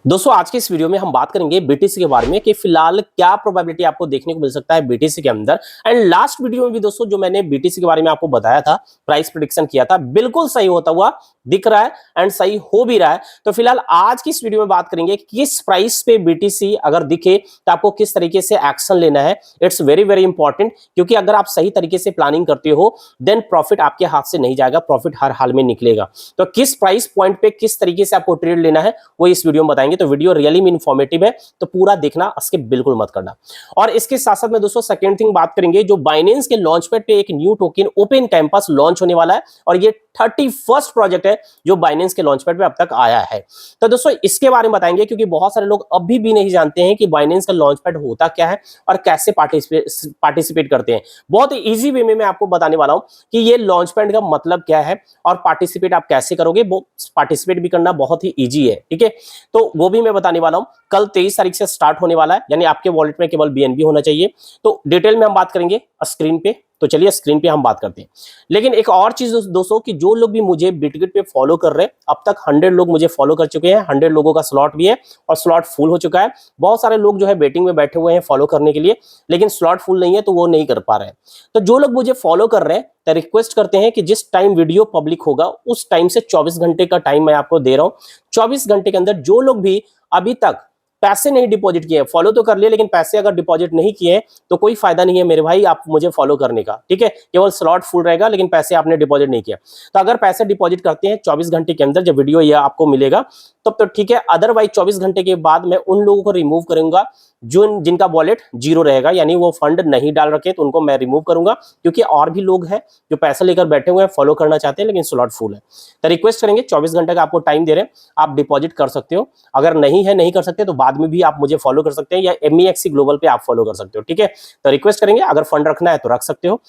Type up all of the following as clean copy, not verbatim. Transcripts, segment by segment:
दोस्तों आज के इस वीडियो में हम बात करेंगे बीटीसी के बारे में कि फिलहाल क्या प्रोबेबिलिटी आपको देखने को मिल सकता है बीटीसी के अंदर। एंड लास्ट वीडियो में भी दोस्तों जो मैंने बीटीसी के बारे में आपको बताया था, प्राइस प्रेडिक्शन किया था, बिल्कुल सही होता हुआ दिख रहा है एंड सही हो भी रहा है। तो फिलहाल आज की इस वीडियो में बात करेंगे कि किस प्राइस पे बीटीसी अगर दिखे तो आपको किस तरीके से एक्शन लेना है। इट्स वेरी वेरी इंपॉर्टेंट, क्योंकि अगर आप सही तरीके से प्लानिंग करते हो देन प्रॉफिट आपके हाथ से नहीं जाएगा, प्रॉफिट हर हाल में निकलेगा। तो किस प्राइस पॉइंट पे किस तरीके से आपको ट्रेड लेना है वो इस वीडियो में बताएंगे। तो वीडियो रियली में इंफॉर्मेटिव है, तो पूरा देखना, स्किप बिल्कुल मत करना। और इसके साथ साथ में दोस्तों सेकंड थिंग बात करेंगे, जो बाइनेंस के लॉन्चपैड पे एक new token open campus launch होने वाला है और ये 31st प्रोजेक्ट है जो बाइनेंस के लॉन्चपैड पे अब तक आया है। तो दोस्तों इसके बारे में बताएंगे, क्योंकि बहुत सारे लोग अभी भी नहीं जानते हैं कि बाइनेंस का लॉन्चपैड होता क्या है और कैसे पार्टिसिपेट करते हैं। बहुत इजी वे में मैं आपको बताने वाला हूं कि ये लॉन्चपैड का मतलब क्या है और पार्टिसिपेट आप कैसे करोगे। वो पार्टिसिपेट भी करना बहुत ही ईजी है, ठीक है। तो वो भी मैं बताने वाला हूं। कल 23 तारीख से स्टार्ट होने वाला है, यानी आपके वॉलेट में केवल बीएनबी होना चाहिए। तो डिटेल में हम बात करेंगे स्क्रीन पे। तो चलिए स्क्रीन पे हम बात करते हैं। लेकिन एक और चीज दोस्तों कि जो लोग भी मुझे बिटगिट पे फॉलो कर रहे हैं, अब तक 100 लोग मुझे फॉलो कर चुके हैं। 100 लोगों का स्लॉट भी है और स्लॉट फुल हो चुका है। बहुत सारे लोग जो है वेटिंग में बैठे हुए हैं फॉलो करने के लिए, लेकिन स्लॉट फुल नहीं है तो वो नहीं कर पा रहे हैं। तो जो लोग मुझे फॉलो कर रहे हैं तो रिक्वेस्ट करते हैं कि जिस टाइम वीडियो पब्लिक होगा उस टाइम से 24 घंटे का टाइम मैं आपको दे रहा हूं। 24 घंटे के अंदर जो लोग भी अभी तक पैसे नहीं डिपॉजिट किए, फॉलो तो कर लिए लेकिन पैसे अगर डिपॉजिट नहीं किए तो कोई फायदा नहीं है मेरे भाई आप मुझे फॉलो करने का, ठीक है। केवल स्लॉट फुल रहेगा लेकिन पैसे आपने डिपॉजिट नहीं किया। तो अगर पैसे डिपॉजिट करते हैं 24 घंटे के अंदर जब वीडियो ये आपको मिलेगा तब तो ठीक है, अदरवाइज 24 घंटे के बाद मैं उन लोगों को रिमूव करूंगा जिनका वॉलेट जीरो रहेगा, यानी वो फंड नहीं डाल रखे तो उनको मैं रिमूव करूंगा। क्योंकि और भी लोग हैं जो पैसा लेकर बैठे हुए हैं, फॉलो करना चाहते हैं लेकिन स्लॉट फुल है। तो रिक्वेस्ट करेंगे, 24 घंटे का आपको टाइम दे रहे हैं, आप डिपॉजिट कर सकते हो। अगर नहीं है, नहीं कर सकते तो बाद में भी आप मुझे फॉलो कर सकते हैं या MEXC ग्लोबल पे आप फॉलो कर सकते हो, ठीक है। तो रिक्वेस्ट करेंगे, अगर फंड रखना है तो रख सकते हो।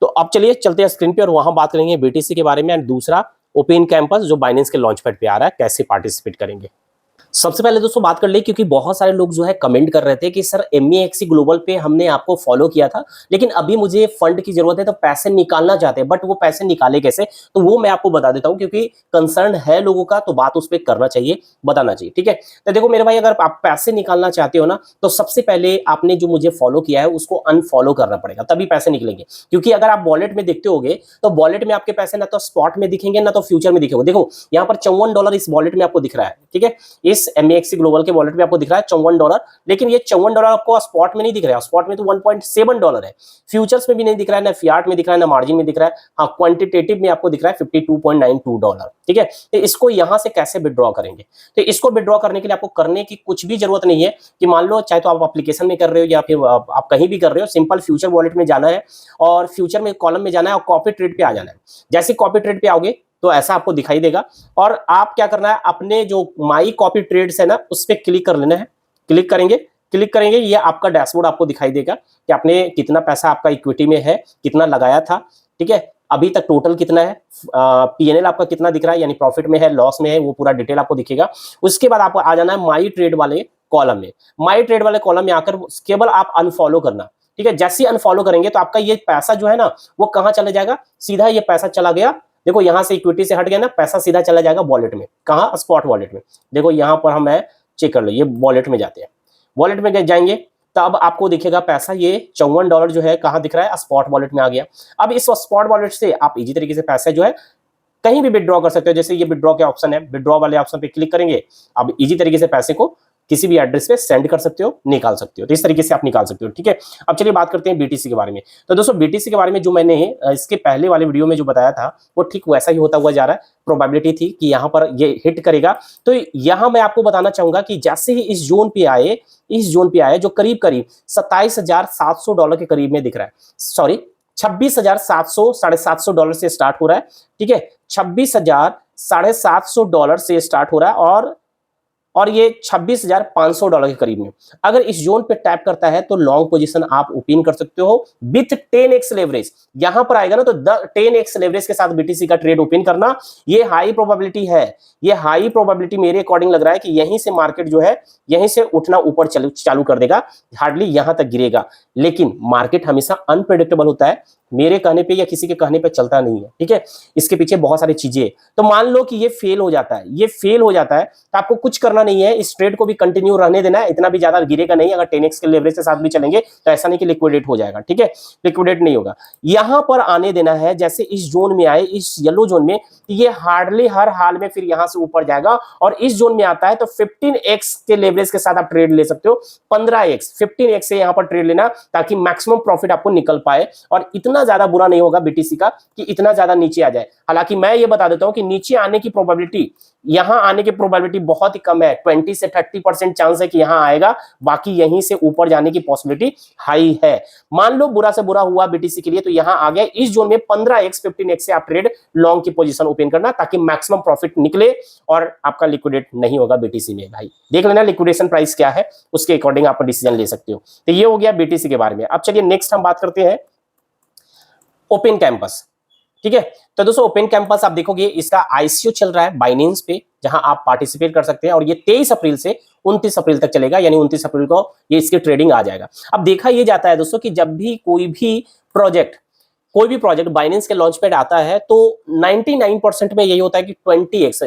तो अब चलिए चलते हैं स्क्रीन पे और वहां बात करेंगे बीटीसी के बारे में एंड दूसरा ओपन कैंपस जो बाइनेंस के लॉन्चपैड पे आ रहा है, कैसे पार्टिसिपेट करेंगे। सबसे पहले दोस्तों बात कर ले, क्योंकि बहुत सारे लोग जो है कमेंट कर रहे थे कि सर MEXC ग्लोबल पे हमने आपको फॉलो किया था लेकिन अभी मुझे फंड की जरूरत है तो पैसे निकालना चाहते हैं, बट वो पैसे निकाले कैसे। तो वो मैं आपको बता देता हूं, क्योंकि कंसर्न है लोगों का तो बात उस पर करना चाहिए, बताना चाहिए, ठीक है। तो देखो मेरे भाई, अगर आप पैसे निकालना चाहते हो ना तो सबसे पहले आपने जो मुझे फॉलो किया है उसको अनफॉलो करना पड़ेगा, तभी पैसे निकलेंगे। क्योंकि अगर आप वॉलेट में देखते होगे तो वॉलेट में आपके पैसे ना तो स्पॉट में दिखेंगे ना तो फ्यूचर में दिखेंगे। देखो यहाँ पर $54 इस वॉलेट में आपको दिख रहा है, ठीक है। इस MEXC ग्लोबल के वॉलेट में आपको दिख रहा है $54, लेकिन ये $54 आपको स्पॉट में नहीं दिख रहा है। स्पॉट में तो $1.7 है, फ्यूचर्स में भी नहीं दिख रहा है, ना फियाट में दिख रहा है, ना मार्जिन में दिख रहा है। हाँ, क्वांटिटेटिव में आपको दिख रहा है $52.92, ठीक है। तो इसको यहां से कैसे विड्रॉ करेंगे? तो इसको विड्रॉ करने के लिए आपको करने की कुछ भी जरूरत नहीं है कि मान लो चाहे तो आप एप्लीकेशन में कर रहे हो या फिर आप कहीं भी कर रहे हो, सिंपल फ्यूचर वॉलेट में जाना है और फ्यूचर में कॉलम में जाना है और कॉपी ट्रेड पे आ जाना है। जैसे कॉपी ट्रेड पे आओगे तो ऐसा आपको दिखाई देगा और आप क्या करना है, अपने जो माई कॉपी ट्रेड्स है ना उस पर क्लिक कर लेना है। क्लिक करेंगे ये आपका डैशबोर्ड आपको दिखाई देगा कि आपने कितना पैसा आपका इक्विटी में है, कितना लगाया था, ठीक है। अभी तक टोटल कितना है, PNL आपका कितना दिख रहा है, यानी प्रॉफिट में है, लॉस में है, वो पूरा डिटेल आपको दिखेगा। उसके बाद आपको आ जाना है माई ट्रेड वाले कॉलम में। माई ट्रेड वाले कॉलम में आकर केवल आप अनफॉलो करना, ठीक है। जैसे ही अनफॉलो करेंगे तो आपका ये पैसा जो है ना वो कहां चला जाएगा, सीधा ये पैसा चला गया। देखो यहां से इक्विटी से हट गया ना, पैसा सीधा चला जाएगा वॉलेट में। कहां? स्पॉट वॉलेट में। देखो यहां पर हम चेक कर लो, ये वॉलेट में जाते हैं, वॉलेट में जाएंगे तब आपको दिखेगा पैसा, ये $54 जो है कहां दिख रहा है, स्पॉट वॉलेट में आ गया। अब इस स्पॉट वॉलेट से आप इजी तरीके से पैसे जो है कहीं भी विड्रॉ कर सकते हो। जैसे ये विड्रॉ के ऑप्शन है, विड्रॉ वाले ऑप्शन पे क्लिक करेंगे, अब इजी तरीके से पैसे को किसी भी एड्रेस पे सेंड कर सकते हो, निकाल सकते हो। तो इस तरीके से आप निकाल सकते हो, ठीक है। अब चलिए बात करते हैं बीटीसी के बारे में। तो दोस्तों बीटीसी के बारे में जो मैंने इसके पहले वाले वीडियो में जो बताया था वो ठीक वैसा ही होता हुआ जा रहा है। प्रोबेबिलिटी थी कि यहाँ पर ये हिट करेगा। तो यहाँ मैं आपको बताना चाहूंगा कि जैसे ही इस जोन पे आए जो करीब $27,700 के करीब में दिख रहा है, सॉरी $26,700 $750 से स्टार्ट हो रहा है, ठीक है। $26,750 से स्टार्ट हो रहा है और ये $26,500 के करीब में अगर इस जोन पे टैप करता है तो लॉन्ग पोजीशन आप ओपन कर सकते हो विथ 10x लेवरेज। यहां पर आएगा ना तो 10x लेवरेज के साथ बीटीसी का ट्रेड ओपन करना, ये हाई प्रोबेबिलिटी है। ये हाई प्रोबेबिलिटी मेरे अकॉर्डिंग लग रहा है कि यहीं से मार्केट जो है यहीं से उठना ऊपर चालू कर देगा, हार्डली यहां तक गिरेगा। लेकिन मार्केट हमेशा अनप्रेडिक्टेबल होता है, मेरे कहने पे या किसी के कहने पे चलता नहीं है, ठीक है। इसके पीछे बहुत सारी चीजें हैं। तो मान लो कि ये फेल हो जाता है, ये फेल हो जाता है तो आपको कुछ करना नहीं है, इस ट्रेड को भी कंटिन्यू रहने देना है, इतना भी ज्यादा गिरेगा नहीं। अगर 10x के लेवरेज के साथ भी चलेंगे तो ऐसा नहीं कि लिक्विडेट हो जाएगा, ठीक है, लिक्विडेट नहीं होगा। यहां पर आने देना है, जैसे इस जोन में आए, इस येलो जोन में, ये हार्डली हर हाल में फिर यहां से ऊपर जाएगा और इस जोन में आता है तो 15x के लेवरेज के साथ आप ट्रेड ले सकते हो। 15x 15x से यहां पर ट्रेड लेना ताकि मैक्सिमम प्रॉफिट आपको निकल पाए और इतना ज्यादा बुरा नहीं होगा बीटीसी का कि इतना ज्यादा नीचे आ जाए। हालांकि मैं ये बता देता हूं कि नीचे आने की प्रोबेबिलिटी, यहां आने की प्रोबेबिलिटी बहुत ही कम है, 20 से 30% चांस है कि यहां आएगा, बाकी यहीं से ऊपर जाने की पॉसिबिलिटी हाई है। मान लो बुरा से बुरा हुआ बीटीसी के लिए तो यहां आ गया, इस जोन में 15x 15x से आप ट्रेड लॉन्ग की पोजीशन ओपन करना ताकि मैक्सिमम प्रॉफिट निकले और आपका लिक्विडेट नहीं होगा बीटीसी में। भाई देख लेना लिक्विडेशन प्राइस क्या है, उसके अकॉर्डिंग आप डिसीजन ले सकते हो। तो ये हो गया बीटीसी के बारे में। अब चलिए नेक्स्ट हम बात करते हैं ओपन कैंपस, ठीक है। तो दोस्तों ओपन कैंपस आप देखोगे इसका आईसीओ चल रहा है बाइनेंस पे, जहां आप पार्टिसिपेट कर सकते हैं और ये 23 अप्रैल से 29 अप्रैल तक चलेगा, यानी 29 अप्रैल को ये इसकी ट्रेडिंग आ जाएगा। अब देखा ये जाता है दोस्तों कि जब भी कोई भी प्रोजेक्ट बाइनेंस के लॉन्च पैड आता है तो 99% में यही होता है कि 20x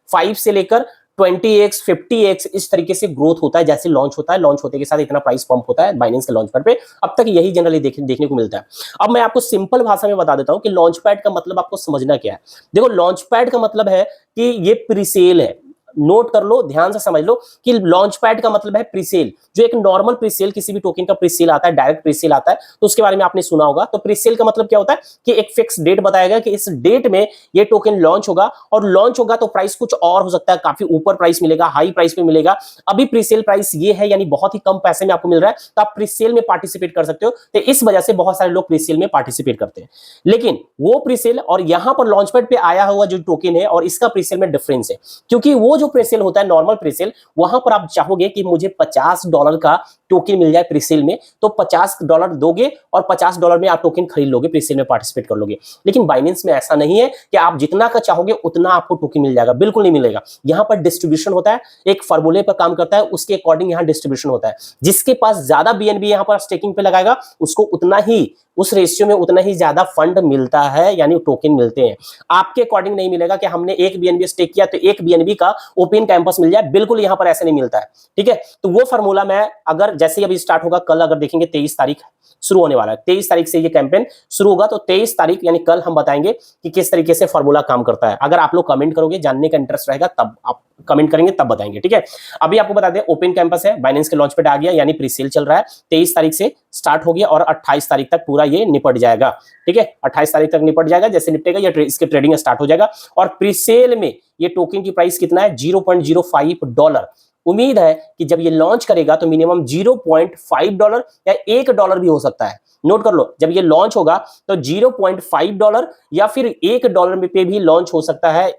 5 से लेकर 20x 50x इस तरीके से ग्रोथ होता है जैसे लॉन्च होता है। लॉन्च होते के साथ इतना प्राइस पंप होता है बाइनेंस के लॉन्च पैड पे, अब तक यही जनरली देखने को मिलता है। अब मैं आपको सिंपल भाषा में बता देता हूं कि लॉन्च पैड का मतलब आपको समझना क्या है। देखो लॉन्च पैड का मतलब है कि ये प्रीसेल है, नोट कर लो, ध्यान से समझ लो कि लॉन्च पैड का मतलब है प्रीसेल। जो एक नॉर्मल प्रीसेल, किसी भी टोकन का प्रीसेल आता है, डायरेक्ट प्रीसेल आता है, तो उसके बारे में आपने सुना होगा। तो प्रीसेल का मतलब क्या होता है कि एक फिक्स डेट बताया गया कि इस डेट में ये टोकन लॉन्च होगा और लॉन्च होगा तो प्राइस कुछ और हो सकता है, काफी ऊपर प्राइस मिलेगा, हाई प्राइस पे मिलेगा। अभी प्रीसेल प्राइस ये है, यानी बहुत ही कम पैसे में आपको मिल रहा है, तो आप प्रीसेल में पार्टिसिपेट कर सकते हो। तो इस वजह से बहुत सारे लोग प्रीसेल में पार्टिसिपेट करते हैं। लेकिन वो प्रीसेल और यहां पर लॉन्च पैड पे आया हुआ जो टोकन है और इसका प्रीसेल में डिफरेंस है, क्योंकि वो जो प्रीसेल होता है नॉर्मल प्रीसेल, वहां पर आप चाहोगे कि मुझे $50 का टोकन मिल जाए प्रीसेल में, तो $50 दोगे और $50 में आप टोकन खरीद लोगे, प्रीसेल में पार्टिसिपेट कर लोगे। लेकिन बाइनेंस में ऐसा नहीं है कि आप जितना का चाहोगे उतना आपको टोकन मिल जाएगा, बिल्कुल नहीं मिलेगा। यहां पर डिस्ट्रीब्यूशन होता है, एक फार्मूले पर काम करता है, उसके अकॉर्डिंग यहां डिस्ट्रीब्यूशन होता है। जिसके पास ज्यादा बीएनबी यहां पर स्टेकिंग पे लगाएगा उसको उतना ही, उस रेशियो में उतना ही ज्यादा फंड मिलता है, यानी टोकन मिलते हैं। आपके अकॉर्डिंग नहीं मिलेगा कि हमने 1 बीएनबी स्टेक किया तो 1 बीएनबी का ओपन कैंपस मिल जाए, बिल्कुल यहां पर ऐसे नहीं मिलता है, ठीक है। तो वो फार्मूला मैं अगर जैसे ही अभी स्टार्ट होगा, कल अगर देखेंगे 23 तारीख शुरू होने वाला है, 23 तारीख से ये कैंपेन शुरू होगा, तो 23 तारीख यानी कल हम बताएंगे कि किस तरीके से फार्मूला काम करता है। अगर आप लोग कमेंट करोगे, जानने का इंटरेस्ट रहेगा, तब आप कमेंट करेंगे तब बताएंगे, ठीक है। अभी आपको बता दें ओपन कैंपस है, बाइनेंस के लॉन्च पे आ गया, यानी प्री सेल चल रहा है, 23 तारीख से स्टार्ट हो गया और 28 तारीख तक पूरा ये निपट जाएगा, ठीक है। 28 तारीख तक निपट जाएगा, जैसे निपटेगा ये इसके ट्रेडिंग स्टार्ट हो जाएगा। और प्री सेल में ये टोकन की प्राइस कितना है, $0.05। उम्मीद है कि जब ये लॉन्च करेगा तो मिनिमम $0.5 या $1 भी हो सकता है। नोट कर लो, जब ये लॉन्च होगा तो $0.5 या फिर $1 पे भी लॉन्च हो सकता है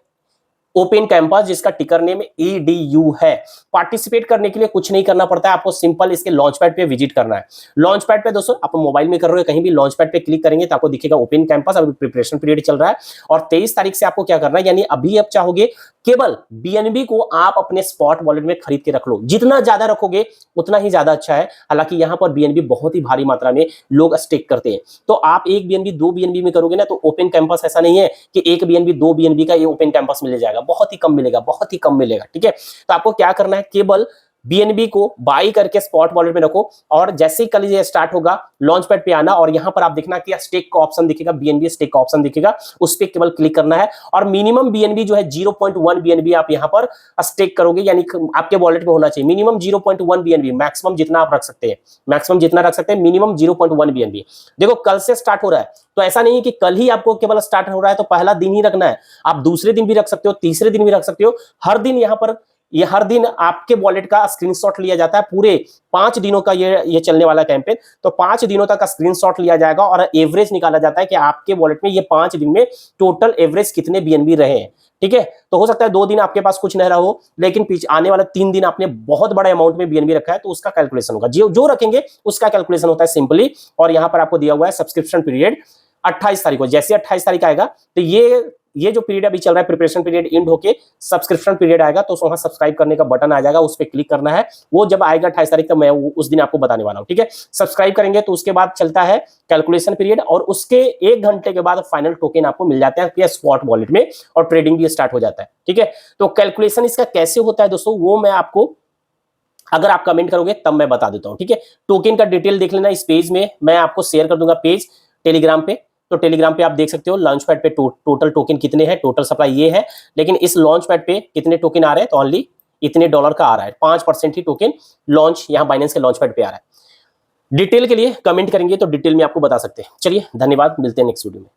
ओपन कैंपस, जिसका टिकर नेम EDU है। पार्टिसिपेट करने के लिए कुछ नहीं करना पड़ता है, आपको सिंपल इसके लॉन्च पैड पे विजिट करना है। लॉन्च पैड पे दोस्तों आप मोबाइल में कर रहे हो, कहीं भी लॉन्च पैड पे क्लिक करेंगे तो आपको दिखेगा ओपन कैंपस। अभी प्रिपरेशन पीरियड चल रहा है और 23 तारीख से आपको क्या करना है, यानी अभी आप चाहोगे केवल बीएनबी को आप अपने स्पॉट वॉलेट में खरीद के रख लो, जितना ज्यादा रखोगे उतना ही ज्यादा अच्छा है। हालांकि यहां पर बीएनबी बहुत ही भारी मात्रा में लोग स्टेक करते हैं, तो आप 1 बीएनबी 2 बीएनबी में करोगे ना, तो ओपन कैंपस ऐसा नहीं है कि 1 बीएनबी 2 बीएनबी का ये ओपन कैंपस मिल जाएगा, बहुत ही कम मिलेगा, बहुत ही कम मिलेगा, ठीक है। तो आपको क्या करना है, केवल बीएनबी को बाई करके स्पॉट वॉलेट में रखो और जैसे ही कल ये स्टार्ट होगा लॉन्च पैड पे आना और यहां पर आप देखना कि स्टेक का ऑप्शन दिखेगा, बीएनबी स्टेक का ऑप्शन दिखेगा, उस पे केवल क्लिक करना है और मिनिमम बीएनबी जो है 0.1 बीएनबी आप यहां पर स्टेक करोगे, यानी आपके वॉलेट में होना चाहिए मिनिमम 0.1 बीएनबी। मैक्सिमम जितना आप रख सकते हैं, मैक्सिमम जितना रख सकते हैं, मिनिमम 0.1 बीएनबी। देखो कल से स्टार्ट हो रहा है, तो ऐसा नहीं है कि कल ही आपको केवल स्टार्ट हो रहा है तो पहला दिन ही रखना है, आप दूसरे दिन भी रख सकते हो, तीसरे दिन भी रख सकते हो। हर दिन यहां पर हर दिन आपके वॉलेट का स्क्रीनशॉट लिया जाता है, पूरे 5 दिनों का ये चलने वाला कैंपेन, तो 5 दिनों तक का स्क्रीनशॉट लिया जाएगा और एवरेज निकाला जाता है कि आपके वॉलेट में ये 5 दिन में टोटल एवरेज कितने बीएनबी रहे हैं, ठीक है। तो हो सकता है 2 दिन आपके पास कुछ नहीं रहा हो, लेकिन पीछे आने वाले 3 दिन आपने बहुत बड़ा अमाउंट में बीएनबी रखा है, तो उसका कैलकुलेशन होगा, जो रखेंगे उसका कैलकुलेशन होता है सिंपली। और यहां पर आपको दिया हुआ है सब्सक्रिप्शन पीरियड 28 तारीख को, जैसे 28 तारीख आएगा तो ये ये जो पीरियड अभी चल रहा है प्रिपरेशन पीरियड एंड होके सब्सक्रिप्शन पीरियड आएगा, तो वहां सब्सक्राइब करने का बटन आ जाएगा, उस पर क्लिक करना है। वो जब आएगा 28 तारीख तक, मैं उस दिन आपको बताने वाला हूं, ठीक है। सब्सक्राइब करेंगे तो उसके बाद चलता है कैलकुलेशन पीरियड, और उसके 1 घंटे के बाद फाइनल टोकन आपको मिल जाते हैं स्पॉट वॉलेट में, और ट्रेडिंग भी स्टार्ट हो जाता है, ठीक है। तो कैलकुलेशन इसका कैसे होता है दोस्तों, वो मैं आपको, अगर आप कमेंट करोगे तब मैं बता देता हूं, ठीक है। टोकन का डिटेल देख लेना इस पेज में, मैं आपको शेयर कर दूंगा पेज टेलीग्राम पे। तो टेलीग्राम पे आप देख सकते हो लॉन्च पैड पे टोटल टोकन कितने हैं, टोटल सप्लाई ये है, लेकिन इस लॉन्च पैड पे कितने टोकन आ रहे हैं, तो ओनली इतने डॉलर का आ रहा है, 5% ही टोकन लॉन्च यहाँ बाइनेंस के लॉन्च पैड पे आ रहा है। डिटेल के लिए कमेंट करेंगे तो डिटेल में आपको बता सकते हैं। चलिए धन्यवाद, मिलते हैं नेक्स्ट वीडियो में।